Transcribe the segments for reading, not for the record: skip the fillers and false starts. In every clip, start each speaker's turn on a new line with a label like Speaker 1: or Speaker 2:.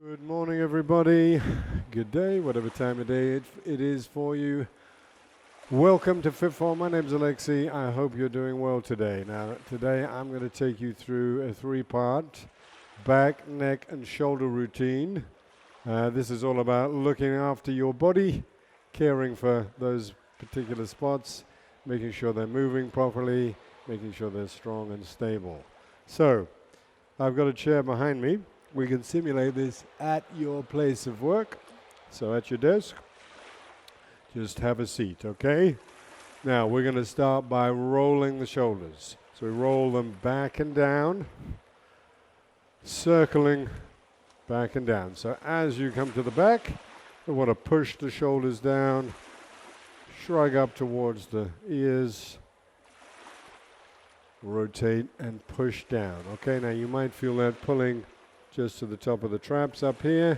Speaker 1: Good morning, everybody. Good day, whatever time of day it is for you. Welcome to Fit Form. My name's Alexi. I hope you're doing well today. Now, today I'm going to take you through a three-part back, neck, and shoulder routine. This is all about looking after your body, caring for those particular spots, making sure they're moving properly, making sure they're strong and stable. So, I've got a chair behind me. We can simulate this at your place of work. So at your desk, just have a seat, okay? Now we're going to start by rolling the shoulders. So we roll them back and down, circling back and down. So as you come to the back, we want to push the shoulders down, shrug up towards the ears, rotate and push down. Okay, now you might feel that pulling just to the top of the traps up here.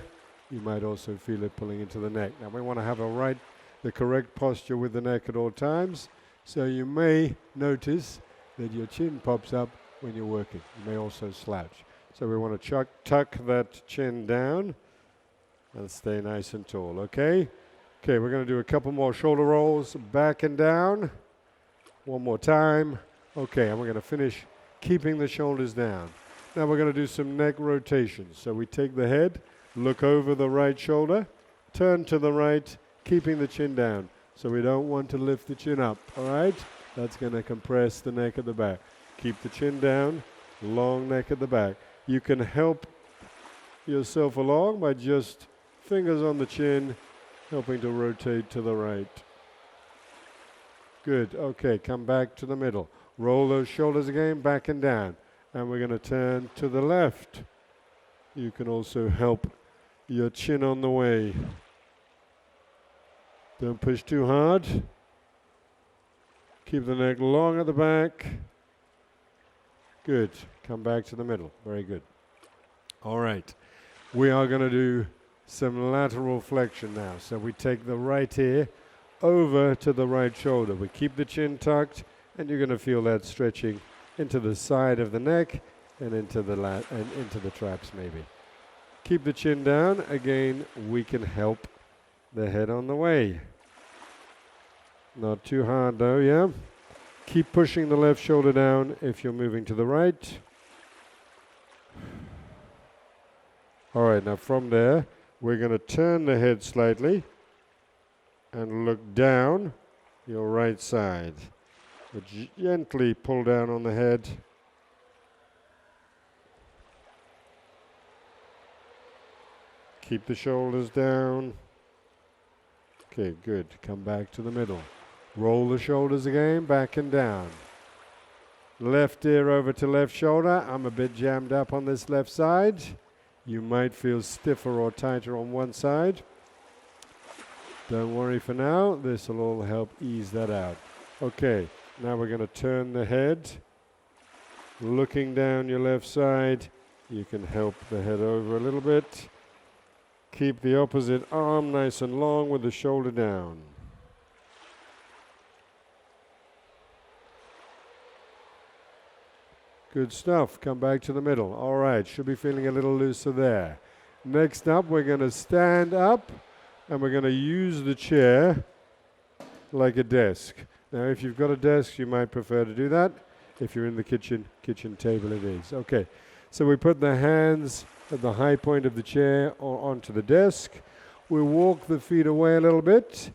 Speaker 1: You might also feel it pulling into the neck. Now we want to have the correct posture with the neck at all times. So you may notice that your chin pops up when you're working. You may also slouch. So we want to tuck that chin down and stay nice and tall, okay? Okay, we're going to do a couple more shoulder rolls, back and down. One more time. Okay, and we're going to finish keeping the shoulders down. Now we're going to do some neck rotations. So we take the head, look over the right shoulder, turn to the right, keeping the chin down. So we don't want to lift the chin up, all right? That's going to compress the neck at the back. Keep the chin down, long neck at the back. You can help yourself along by just fingers on the chin, helping to rotate to the right. Good, okay, come back to the middle. Roll those shoulders again, back and down. And we're going to turn to the left. You can also help your chin on the way. Don't push too hard. Keep the neck long at the back. Good. Come back to the middle. Very good. All right. We are going to do some lateral flexion now. So we take the right ear over to the right shoulder. We keep the chin tucked, and you're going to feel that stretching into the side of the neck and into the traps maybe. Keep the chin down. Again, we can help the head on the way. Not too hard though, yeah? Keep pushing the left shoulder down if you're moving to the right. All right, now from there, we're going to turn the head slightly and look down your right side. Gently pull down on the head. Keep the shoulders down. Okay, good. Come back to the middle. Roll the shoulders again, back and down. Left ear over to left shoulder. I'm a bit jammed up on this left side. You might feel stiffer or tighter on one side. Don't worry for now. This will all help ease that out. Okay. Now we're going to turn the head, looking down your left side. You can help the head over a little bit. Keep the opposite arm nice and long with the shoulder down. Good stuff. Come back to the middle. All right, should be feeling a little looser there. Next up, we're going to stand up, and we're going to use the chair like a desk. Now, if you've got a desk, you might prefer to do that. If you're in the kitchen table it is. Okay, so we put the hands at the high point of the chair or onto the desk. We walk the feet away a little bit,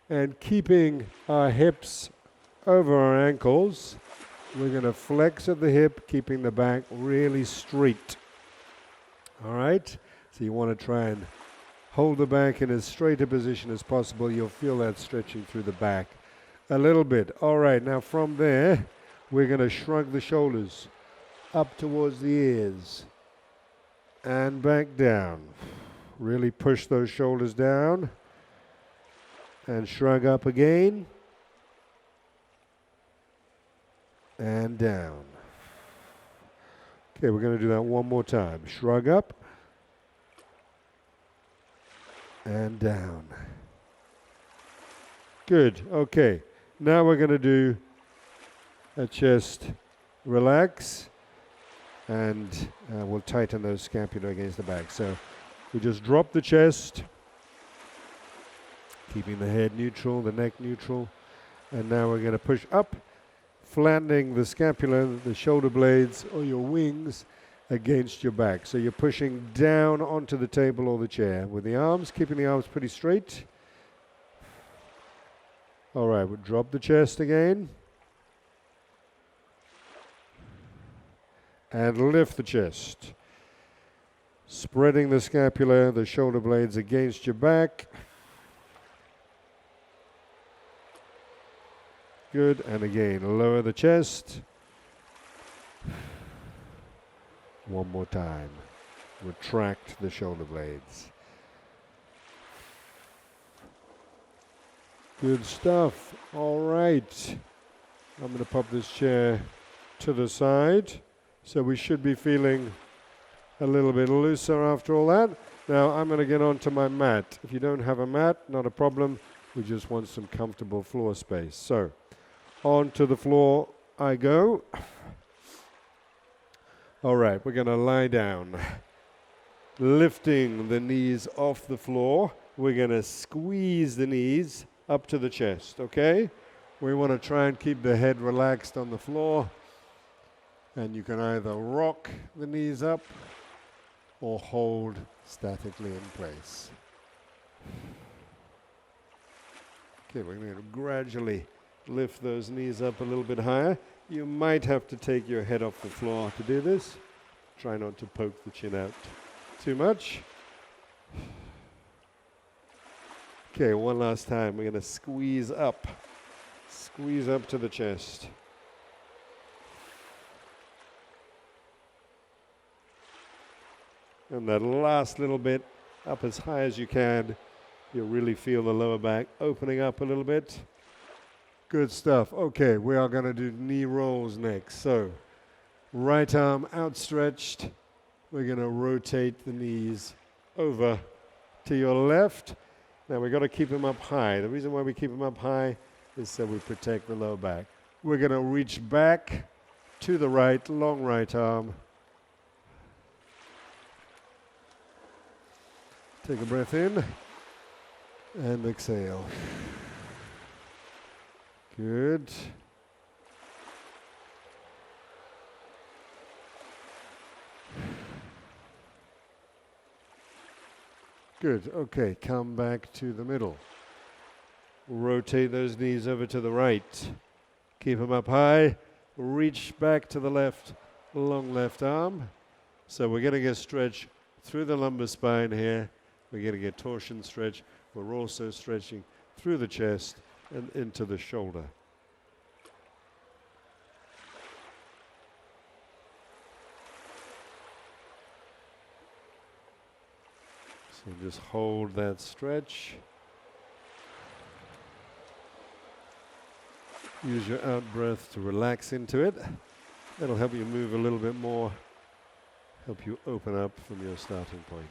Speaker 1: and keeping our hips over our ankles, we're going to flex at the hip, keeping the back really straight. All right? So you want to try and hold the back in as straight a position as possible. You'll feel that stretching through the back a little bit. All right, now from there, we're going to shrug the shoulders up towards the ears and back down. Really push those shoulders down and shrug up again and down. Okay, we're going to do that one more time. Shrug up and down. Good, okay. Now we're going to do a chest relax, and we'll tighten those scapula against the back. So We just drop the chest, keeping the head neutral, the neck neutral. And now we're going to push up, flattening the scapula, the shoulder blades, or your wings against your back. So you're pushing down onto the table or the chair with the arms, keeping the arms pretty straight. All right, we'll drop the chest again. And lift the chest. Spreading the scapula, the shoulder blades against your back. Good, and again, lower the chest. One more time. Retract the shoulder blades. Good stuff. All right. I'm going to pop this chair to the side. So we should be feeling a little bit looser after all that. Now I'm going to get onto my mat. If you don't have a mat, not a problem. We just want some comfortable floor space. So onto the floor I go. All right, we're going to lie down. Lifting the knees off the floor. We're going to squeeze the knees up to the chest, okay? We want to try and keep the head relaxed on the floor. And you can either rock the knees up or hold statically in place. Okay, we're going to gradually lift those knees up a little bit higher. You might have to take your head off the floor to do this. Try not to poke the chin out too much. Okay, one last time. We're going to squeeze up to the chest. And that last little bit, up as high as you can. You'll really feel the lower back opening up a little bit. Good stuff. Okay, we are going to do knee rolls next. So, right arm outstretched. We're going to rotate the knees over to your left. Now, we've got to keep them up high. The reason why we keep them up high is so we protect the lower back. We're going to reach back to the right, long right arm. Take a breath in and exhale. Good. Good. Okay, come back to the middle. Rotate those knees over to the right. Keep them up high. Reach back to the left, long left arm. So we're going to get stretch through the lumbar spine here. We're going to get torsion stretch. We're also stretching through the chest and into the shoulder. So just hold that stretch. Use your out breath to relax into it. That'll help you move a little bit more, help you open up from your starting point.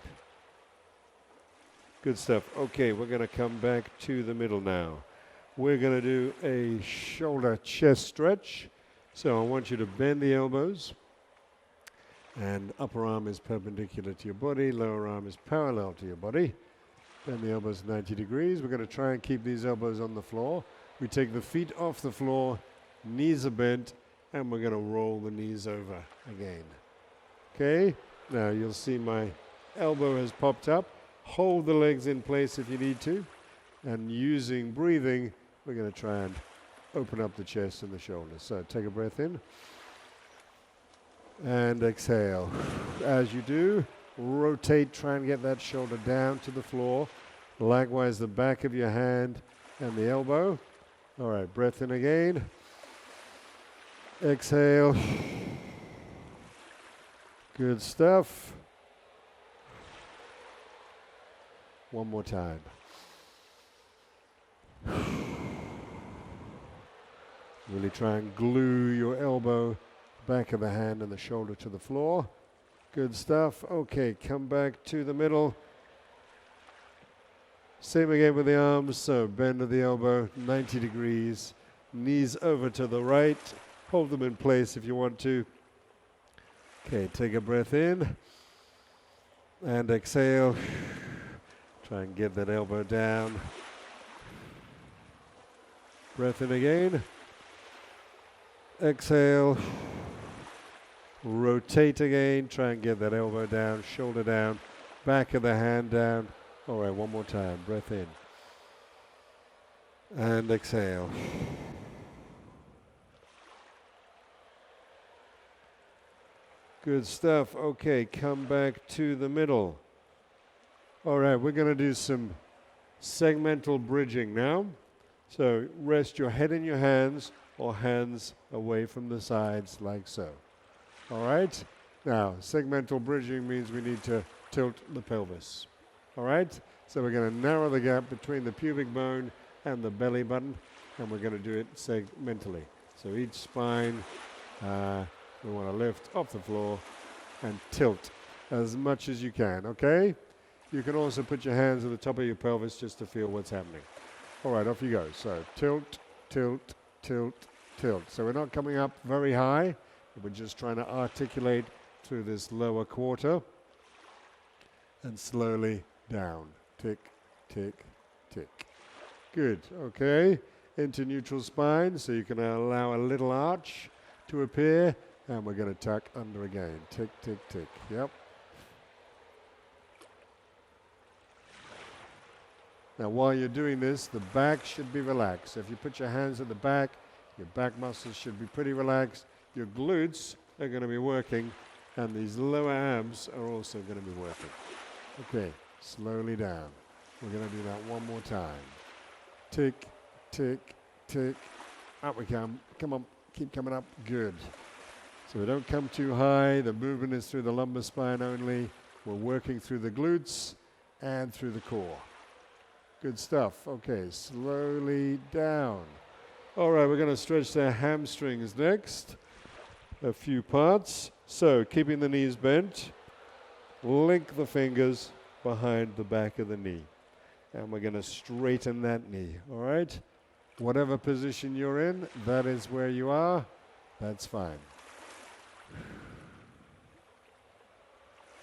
Speaker 1: Good stuff. Okay, we're going to come back to the middle now. We're going to do a shoulder chest stretch. So I want you to bend the elbows. And upper arm is perpendicular to your body. Lower arm is parallel to your body. Bend the elbows 90 degrees. We're going to try and keep these elbows on the floor. We take the feet off the floor. Knees are bent. And we're going to roll the knees over again. Okay? Now you'll see my elbow has popped up. Hold the legs in place if you need to. And using breathing, we're going to try and open up the chest and the shoulders. So take a breath in. And exhale. As you do, rotate, try and get that shoulder down to the floor. Likewise, the back of your hand and the elbow. All right, breath in again. Exhale. Good stuff. One more time. Really try and glue your elbow, back of the hand and the shoulder to the floor. Good stuff. Okay, come back to the middle. Same again with the arms. So bend of the elbow, 90 degrees. Knees over to the right. Hold them in place if you want to. Okay, take a breath in. And exhale. Try and get that elbow down. Breath in again. Exhale. Rotate again. Try and get that elbow down, shoulder down, back of the hand down. All right, one more time. Breath in. And exhale. Good stuff. Okay, come back to the middle. All right, we're going to do some segmental bridging now. So rest your head in your hands or hands away from the sides like so. All right? Now, segmental bridging means we need to tilt the pelvis. All right? So we're going to narrow the gap between the pubic bone and the belly button, and we're going to do it segmentally. So each spine, we want to lift off the floor and tilt as much as you can, okay? You can also put your hands at the top of your pelvis just to feel what's happening. All right, off you go. So tilt, tilt, tilt, tilt. So we're not coming up very high. We're just trying to articulate through this lower quarter and slowly down. Tick, tick, tick. Good, okay. Into neutral spine, so you can allow a little arch to appear, and we're going to tuck under again. Tick, tick, tick. Yep. Now, while you're doing this, the back should be relaxed. So if you put your hands at the back, your back muscles should be pretty relaxed. Your glutes are going to be working, and these lower abs are also going to be working. Okay, slowly down. We're going to do that one more time. Tick, tick, tick. Up we come. Come on, keep coming up. Good. So we don't come too high. The movement is through the lumbar spine only. We're working through the glutes and through the core. Good stuff. Okay, slowly down. All right, we're going to stretch the hamstrings next. A few parts. So keeping the knees bent, link the fingers behind the back of the knee. And we're going to straighten that knee, all right? Whatever position you're in, that is where you are. That's fine.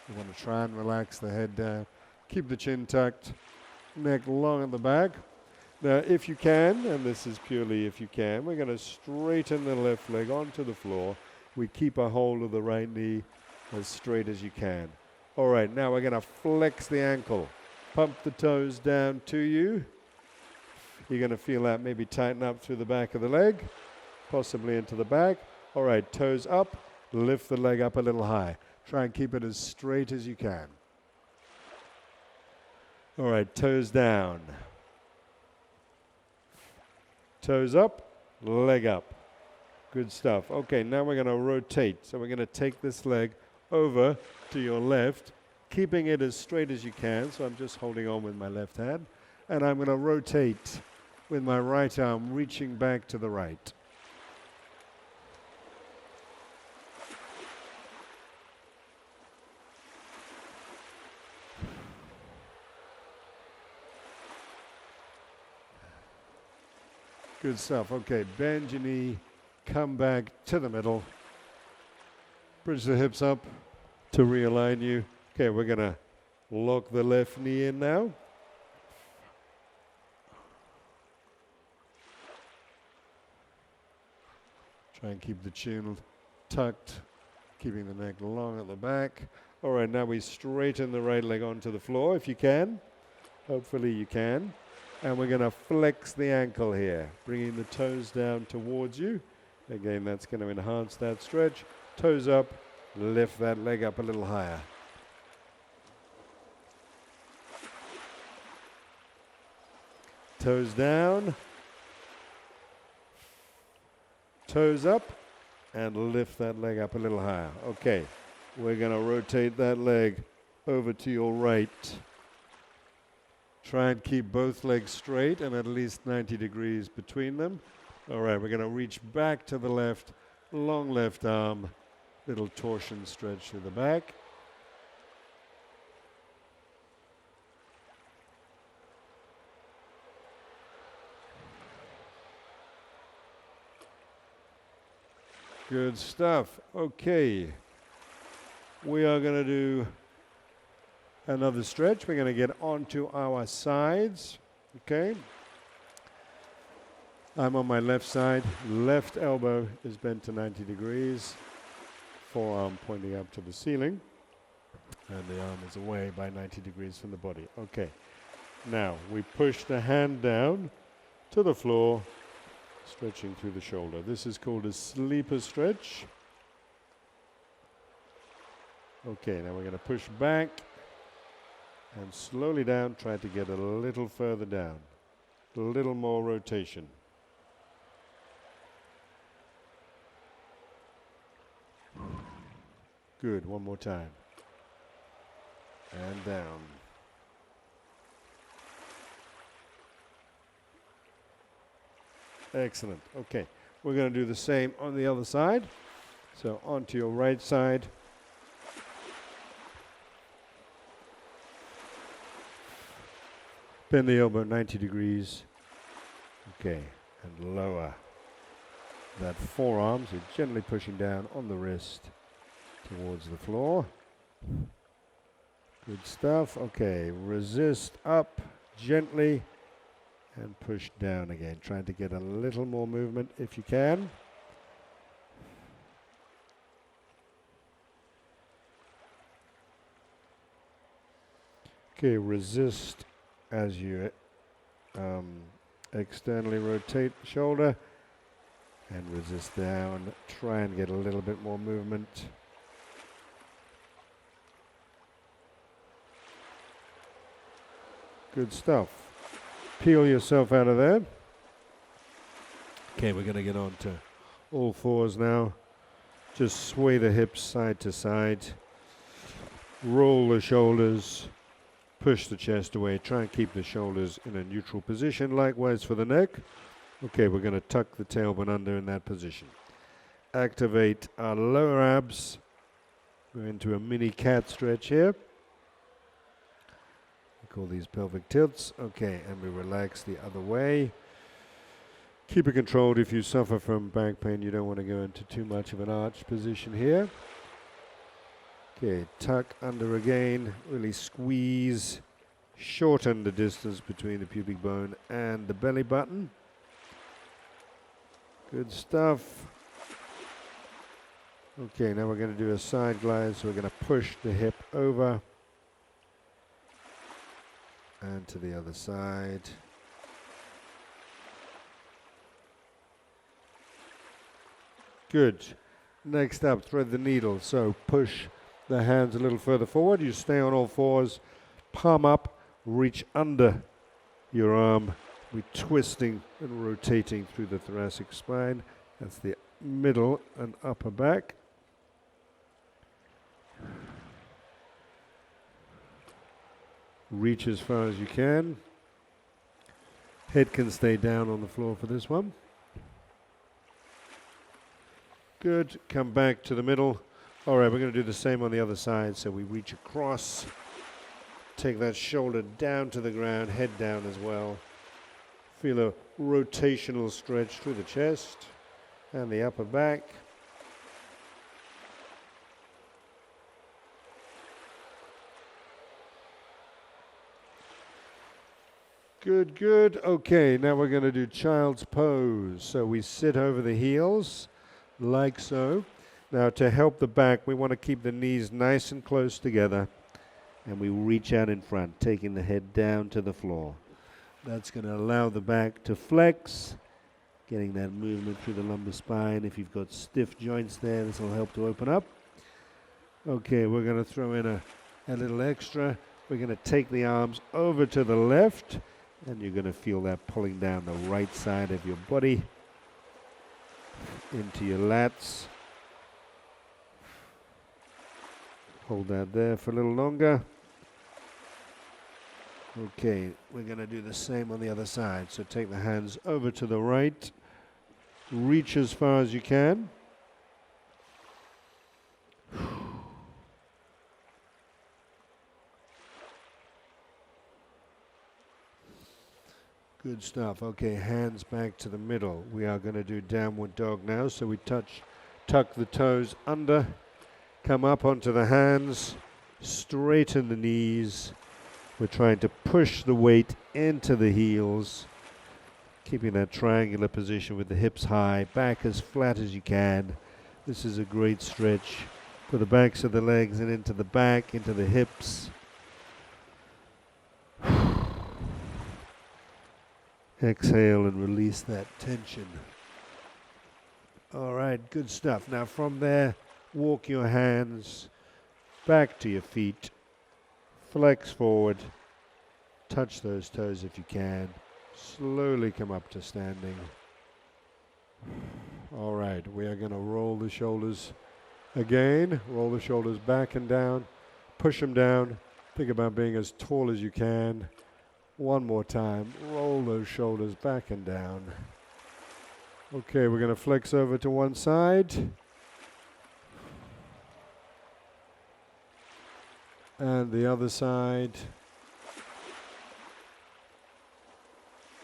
Speaker 1: You want to try and relax the head down. Keep the chin tucked. Neck long at the back. Now, if you can, and this is purely if you can, we're going to straighten the left leg onto the floor. We keep a hold of the right knee as straight as you can. All right, now we're going to flex the ankle. Pump the toes down to you. You're going to feel that maybe tighten up through the back of the leg, possibly into the back. All right, toes up. Lift the leg up a little high. Try and keep it as straight as you can. All right, toes down. Toes up, leg up. Good stuff. Okay, now we're going to rotate. So we're going to take this leg over to your left, keeping it as straight as you can. So I'm just holding on with my left hand. And I'm going to rotate with my right arm, reaching back to the right. Good stuff. Okay, bend your knee, come back to the middle. Bridge the hips up to realign you. Okay, we're going to lock the left knee in now. Try and keep the chin tucked, keeping the neck long at the back. All right, now we straighten the right leg onto the floor if you can. Hopefully you can. And we're going to flex the ankle here, bringing the toes down towards you. Again, that's going to enhance that stretch. Toes up, lift that leg up a little higher. Toes down, toes up, and lift that leg up a little higher. Okay, we're going to rotate that leg over to your right. Try and keep both legs straight and at least 90 degrees between them. All right, we're going to reach back to the left, long left arm, little torsion stretch to the back. Good stuff. Okay, we are going to do Another stretch. We're going to get onto our sides. Okay. I'm on my left side. Left elbow is bent to 90 degrees. Forearm pointing up to the ceiling. And the arm is away by 90 degrees from the body. Okay. Now we push the hand down to the floor, stretching through the shoulder. This is called a sleeper stretch. Okay, now we're going to push back and slowly down, try to get a little further down. A little more rotation. Good, one more time. And down. Excellent. Okay, we're going to do the same on the other side. So onto your right side. Bend the elbow 90 degrees. Okay, and lower that forearm, so gently pushing down on the wrist towards the floor. Good stuff. Okay, resist up gently and push down again. Trying to get a little more movement if you can. Okay, resist as you externally rotate the shoulder and resist down. Try and get a little bit more movement. Good stuff. Peel yourself out of there. Okay, we're going to get on to all fours now. Just sway the hips side to side. Roll the shoulders. Push the chest away. Try and keep the shoulders in a neutral position. Likewise for the neck. Okay, we're going to tuck the tailbone under in that position. Activate our lower abs. Go into a mini cat stretch here. We call these pelvic tilts. Okay, and we relax the other way. Keep it controlled. If you suffer from back pain, you don't want to go into too much of an arch position here. Okay, tuck under again, really squeeze, shorten the distance between the pubic bone and the belly button. Good stuff. Okay, now we're going to do a side glide, so we're going to push the hip over and to the other side. Good. Next up, thread the needle. So push the hands a little further forward. You stay on all fours, palm up, reach under your arm. We're twisting and rotating through the thoracic spine. That's the middle and upper back. Reach as far as you can. Head can stay down on the floor for this one. Good. Come back to the middle. All right, we're going to do the same on the other side. So we reach across, take that shoulder down to the ground, head down as well. Feel a rotational stretch through the chest and the upper back. Good, good. Okay, now we're going to do child's pose. So we sit over the heels, like so. Now to help the back, we want to keep the knees nice and close together. And we reach out in front, taking the head down to the floor. That's going to allow the back to flex, getting that movement through the lumbar spine. If you've got stiff joints there, this will help to open up. Okay, we're going to throw in a little extra. We're going to take the arms over to the left, and you're going to feel that pulling down the right side of your body into your lats. Hold that there for a little longer. Okay, we're going to do the same on the other side. So take the hands over to the right. Reach as far as you can. Good stuff. Okay, hands back to the middle. We are going to do downward dog now. So we tuck the toes under, come up onto the hands, Straighten the knees. We're trying to push the weight into the heels, keeping that triangular position with the hips high, back as flat as you can. This is a great stretch for the backs of the legs and into the back, into the hips. Exhale and release that tension. All right, good stuff. Now from there, walk your hands back to your feet. Flex forward. Touch those toes if you can. Slowly come up to standing. All right, we are going to roll the shoulders again. Roll the shoulders back and down. Push them down. Think about being as tall as you can. One more time. Roll those shoulders back and down. Okay, we're going to flex over to one side. And the other side.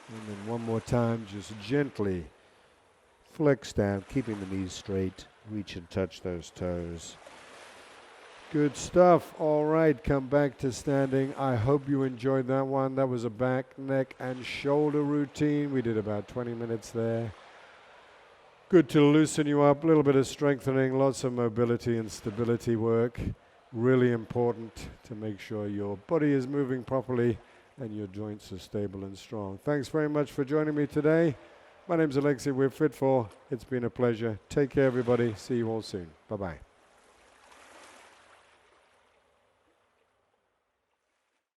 Speaker 1: And then one more time, just gently flex down, keeping the knees straight. Reach and touch those toes. Good stuff. All right, come back to standing. I hope you enjoyed that one. That was a back, neck, and shoulder routine. We did about 20 minutes there. Good to loosen you up, a little bit of strengthening, lots of mobility and stability work. Really important to make sure your body is moving properly and your joints are stable and strong. Thanks very much for joining me today. My name's Alexei. We're Fit4. It's been a pleasure. Take care, everybody. See you all soon. Bye-bye.